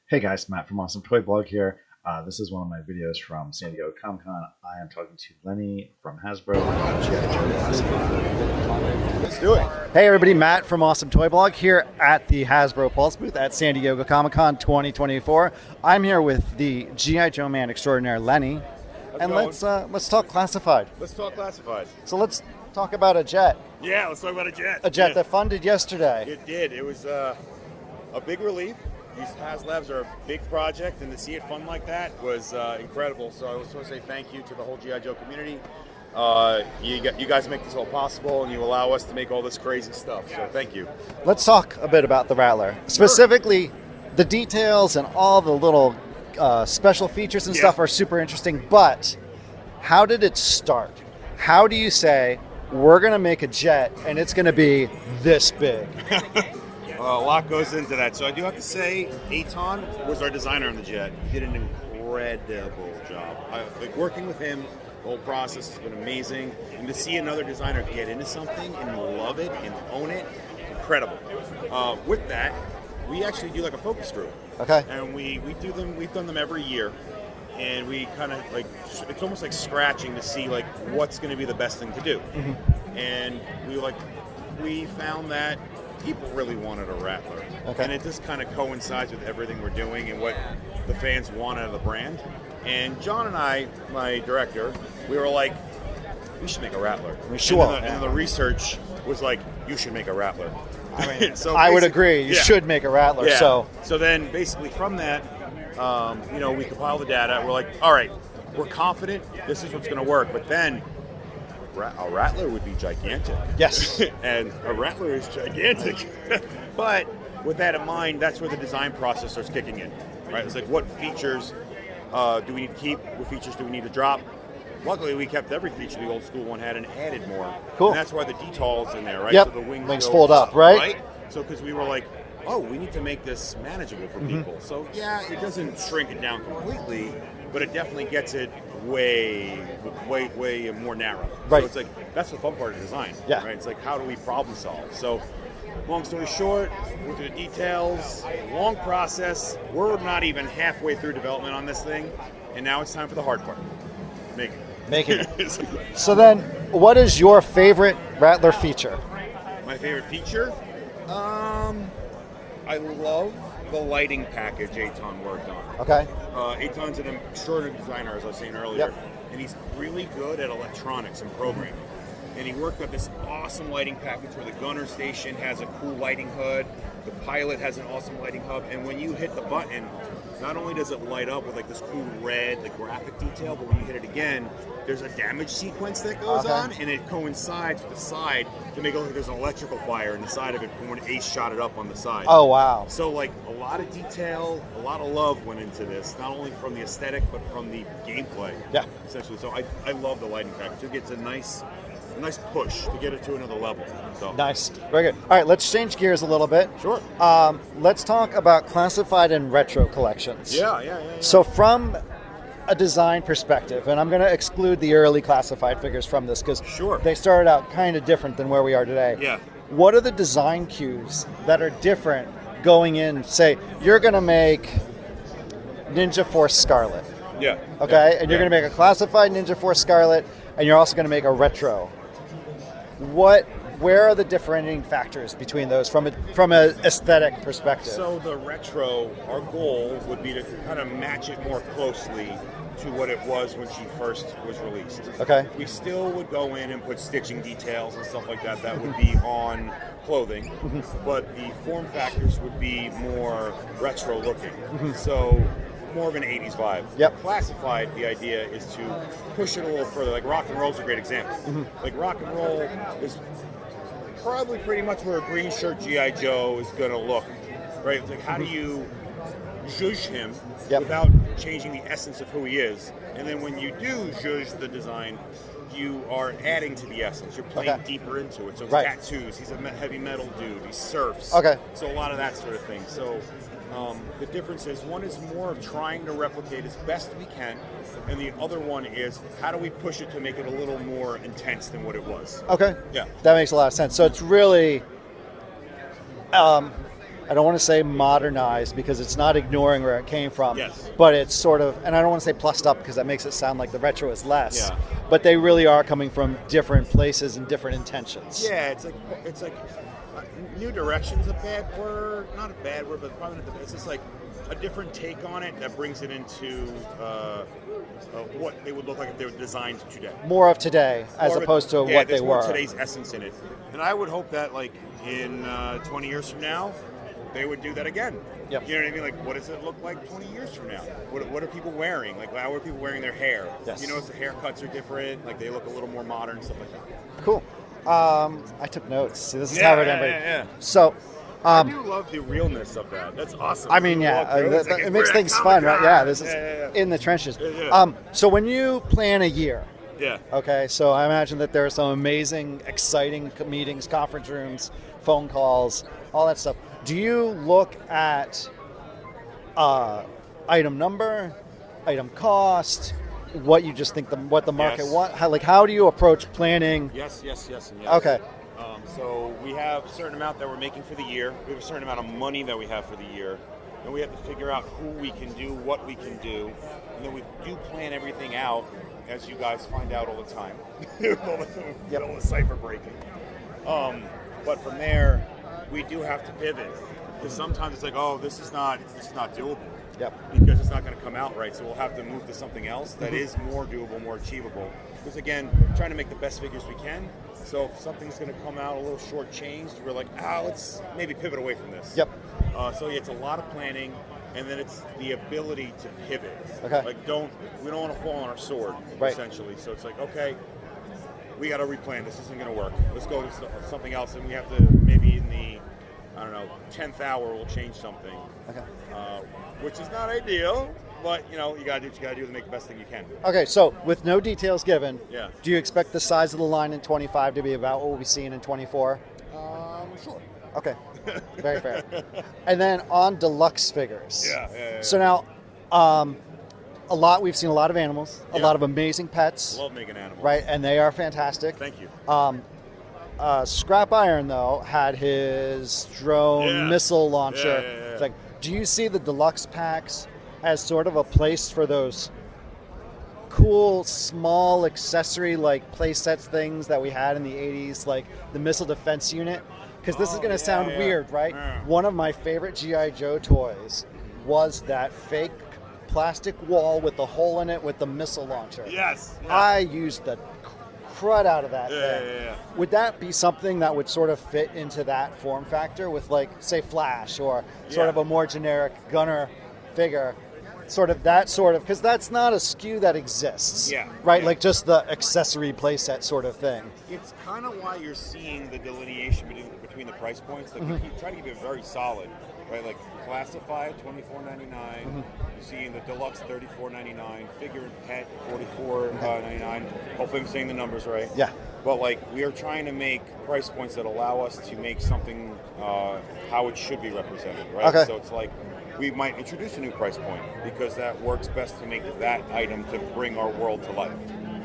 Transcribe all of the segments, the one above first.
Hey guys, Matt from AwesomeToyBlog here. This is one of my videos from San Diego Comic-Con. I am talking to Lenny from Hasbro. Let's do it. Hey everybody, Matt from AwesomeToyBlog here at the Hasbro Pulse booth at San Diego Comic-Con 2024. I'm here with the G.I. Joe man extraordinaire, Lenny. Let's talk classified. Let's talk classified. So let's talk about a jet. Yeah, let's talk about a jet. A jet that funded yesterday. It did. It was a big relief. These HasLabs are a big project, and to see it fund like that was incredible. So I just want to say thank you to the whole G.I. Joe community. You guys make this all possible, and you allow us to make all this crazy stuff. So thank you. Let's talk a bit about the Rattler. Specifically, the details and all the little special features and stuff are super interesting. But how did it start? How do you say, we're going to make a jet, and it's going to be this big? A lot goes into that. So I do have to say, Aton was our designer on the jet. He did an incredible job. Working with him, the whole process has been amazing. And to see another designer get into something and love it and own it, incredible. With that, we actually do like a focus group. Okay. And we do them. We've done them every year, and we kind of it's almost like scratching to see like what's going to be the best thing to do. Mm-hmm. And we found that people really wanted a Rattler. Okay. And it just kind of coincides with everything we're doing and what the fans want out of the brand. And John and I, my director, we were like, we should make a Rattler. Sure. And the research was like, you should make a Rattler. I mean, so I would agree. You should make a Rattler. Yeah. So then basically from that, we compile the data. We're like, all right, we're confident this is what's going to work. But then a Rattler would be gigantic. Yes. And a Rattler is gigantic. But with that in mind, that's where the design process starts kicking in. Right? It's like, what features do we need to keep? What features do we need to drop? Luckily, we kept every feature the old school one had and added more. Cool. And that's why the detail's in there, right? Yep. So the wings fold up, right? So because we were like, oh, we need to make this manageable for people. So yeah, it doesn't shrink it down completely, but it definitely gets it way more narrow. Right. So it's like, that's the fun part of design. Yeah. Right. It's like, how do we problem solve? So long story short, look at the details, long process. We're not even halfway through development on this thing, and now it's time for the hard part. Making it. So then, what is your favorite Rattler feature? My favorite feature? I love the lighting package Aton worked on. Okay. Aton's an extraordinary designer, as I was saying earlier, and he's really good at electronics and programming. And he worked up this awesome lighting package where the gunner station has a cool lighting hood, the pilot has an awesome lighting hub, and when you hit the button, not only does it light up with like this cool red, the graphic detail, but when you hit it again, there's a damage sequence that goes on, and it coincides with the side to make it look like there's an electrical fire in the side of it from when Ace shot it up on the side. Oh, wow. So like a lot of detail, a lot of love went into this, not only from the aesthetic, but from the gameplay. Yeah. Essentially. So I love the lighting package. It gets a nice push to get it to another level. So. Nice. Very good. All right, let's change gears a little bit. Sure. Let's talk about classified and retro collections. Yeah. So from a design perspective, and I'm going to exclude the early classified figures from this because they started out kind of different than where we are today. Yeah. What are the design cues that are different going in? Say, you're going to make Ninja Force Scarlet. Yeah. Okay? And you're going to make a classified Ninja Force Scarlet, and you're also going to make a retro. Where are the differentiating factors between those from an aesthetic perspective? So the retro, our goal would be to kind of match it more closely to what it was when she first was released. Okay. We still would go in and put stitching details and stuff like that. That would be on clothing, but the form factors would be more retro looking. So more of an 80s vibe. Yep. Classified, the idea is to push it a little further. Like rock and roll is a great example. Like rock and roll is probably pretty much where a green shirt G.I. Joe is going to look, right? It's like, how do you zhuzh him without changing the essence of who he is? And then when you do zhuzh the design, you are adding to the essence. You're playing deeper into it. So tattoos, he's a heavy metal dude, he surfs. Okay. So a lot of that sort of thing. So the difference is, one is more of trying to replicate as best we can, and the other one is, how do we push it to make it a little more intense than what it was? Okay. Yeah. That makes a lot of sense. So it's really I don't want to say modernized because it's not ignoring where it came from. Yes. But it's sort of, and I don't want to say plussed up because that makes it sound like the retro is less. Yeah. But they really are coming from different places and different intentions. Yeah, it's like new direction's a bad word, not a bad word, but probably not the best. It's just like a different take on it that brings it into what they would look like if they were designed today. More of today as More of opposed to yeah, what they there's more were. Today's essence in it. And I would hope that like in 20 years from now, they would do that again. Yep. You know what I mean? Like, what does it look like 20 years from now? What are people wearing? Like, how are people wearing their hair? Yes. You notice the haircuts are different. Like, they look a little more modern, stuff like that. Cool. I took notes. See, this is how it ended. Yeah. So, I do love the realness of that. That's awesome. I mean, yeah, it makes things fun, right? Yeah, this is in the trenches. Yeah. So when you plan a year, Yeah. okay, so I imagine that there are some amazing, exciting meetings, conference rooms, phone calls, all that stuff. Do you look at item number, item cost, what you just think what the market Yes. wants? How do you approach planning? Yes, and yes. Okay. So we have a certain amount that we're making for the year. We have a certain amount of money that we have for the year. And we have to figure out who we can do, what we can do. And then we do plan everything out, as you guys find out all the time. All the cipher breaking. But from there, we do have to pivot. Because sometimes it's like, oh, this is not doable. Yep. Because it's not going to come out right. So we'll have to move to something else that is more doable, more achievable. Because again, trying to make the best figures we can. So if something's going to come out a little short-changed, we're like, let's maybe pivot away from this. Yep. So yeah, it's a lot of planning, and then it's the ability to pivot. Okay. Like we don't want to fall on our sword, Right. essentially. So it's like, okay, we got to replan. This isn't going to work. Let's go to something else, and we have to maybe in the 10th hour we'll change something. Okay. Which is not ideal, but you got to do what you got to do to make the best thing you can. Okay, so with no details given, Yeah. do you expect the size of the line in 25 to be about what we'll be seeing in 24? Sure. Okay, very fair. And then on deluxe figures. Yeah. So now, we've seen a lot of animals, a lot of amazing pets. Love making animals. Right, and they are fantastic. Thank you. Scrap Iron, though, had his drone missile launcher. Yeah. It's like, do you see the deluxe packs as sort of a place for those cool, small accessory like play sets things that we had in the 80s, like the missile defense unit? Because this is going to sound weird, right? Yeah. One of my favorite G.I. Joe toys was that fake plastic wall with the hole in it with the missile launcher. Yes. Yeah. I used the crud out of that thing. Yeah. Would that be something that would sort of fit into that form factor with, like, say, Flash or sort of a more generic gunner figure? Because that's not a SKU that exists. Yeah. Right? Yeah. Like just the accessory playset sort of thing. It's kind of why you're seeing the delineation between the price points. Like we keep trying to keep it very solid, right? Like classified, $24.99. You're seeing the deluxe, $34.99. Figure and pet, $44.99. Hopefully, I'm saying the numbers right. Yeah. But like we are trying to make price points that allow us to make something how it should be represented, right? Okay. So it's like we might introduce a new price point because that works best to make that item to bring our world to life.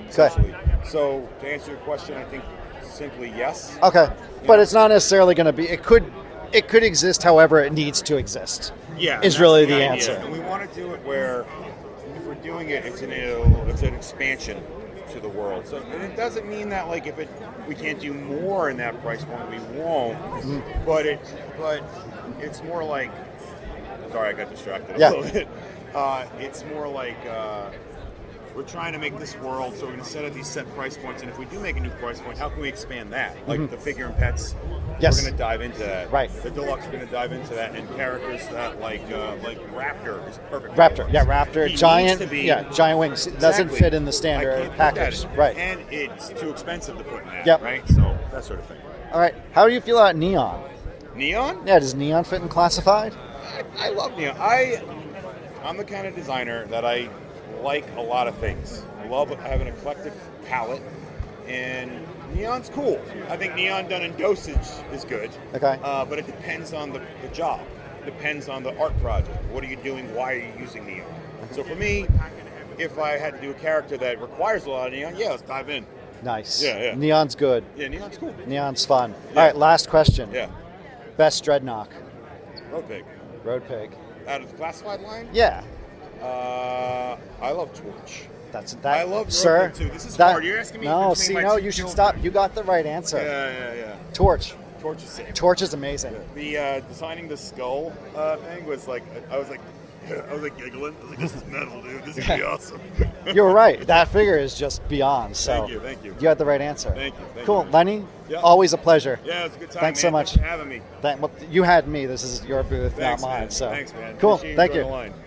Essentially. So to answer your question, I think simply yes. Okay. But it's not necessarily going to be. It could exist however it needs to exist. Yeah, is that's really the the idea. answer. And we want to do it where if we're doing it, it's an expansion to the world. So and it doesn't mean that like we can't do more in that price point, we won't. But it's more like. Sorry, I got distracted a little bit. It's more like we're trying to make this world, so we're going to set at these set price points, and if we do make a new price point, how can we expand that? Like the figure and pets, we're going to dive into that. Right. The deluxe, we're going to dive into that, and characters that like Raptor is perfect. Raptor, He giant, needs to be, giant wings. It doesn't Exactly. fit in the I standard can't put package. that in. Right. And it's too expensive to put in that. Yep. Right. So that sort of thing. All right. How do you feel about neon? Neon? Yeah, does neon fit in classified? I love neon. I'm the kind of designer that I like a lot of things. I have an eclectic palette, and neon's cool. I think neon done in dosage is good. Okay. But it depends on the job. Depends on the art project. What are you doing? Why are you using neon? So for me, if I had to do a character that requires a lot of neon, let's dive in. Nice. Yeah. Neon's good. Yeah, neon's cool. Neon's fun. Yeah. All right, last question. Yeah. Best Dreadnought. Road Pig. Road Pig. Out of the classified line? Yeah. I love Torch. That's that. I love Road sir. Pig too. This is that, hard. You're asking me No, between see, my no, two you should children. stop. You got the right answer. Yeah. Torch. Torch is safe. Torch is amazing. The designing the skull thing was like, I was like giggling. I was like, this is metal, dude. This is gonna be awesome. You're right. That figure is just beyond. So Thank you. You had the right answer. Thank you. Cool, man. Lenny. Yeah. Always a pleasure. Yeah, it was a good time. Thanks man. so much. Thanks for having me. Well, you had me. This is your booth, Thanks, not mine. man. So Thanks, man. cool. Appreciate Thank you you. joining the line.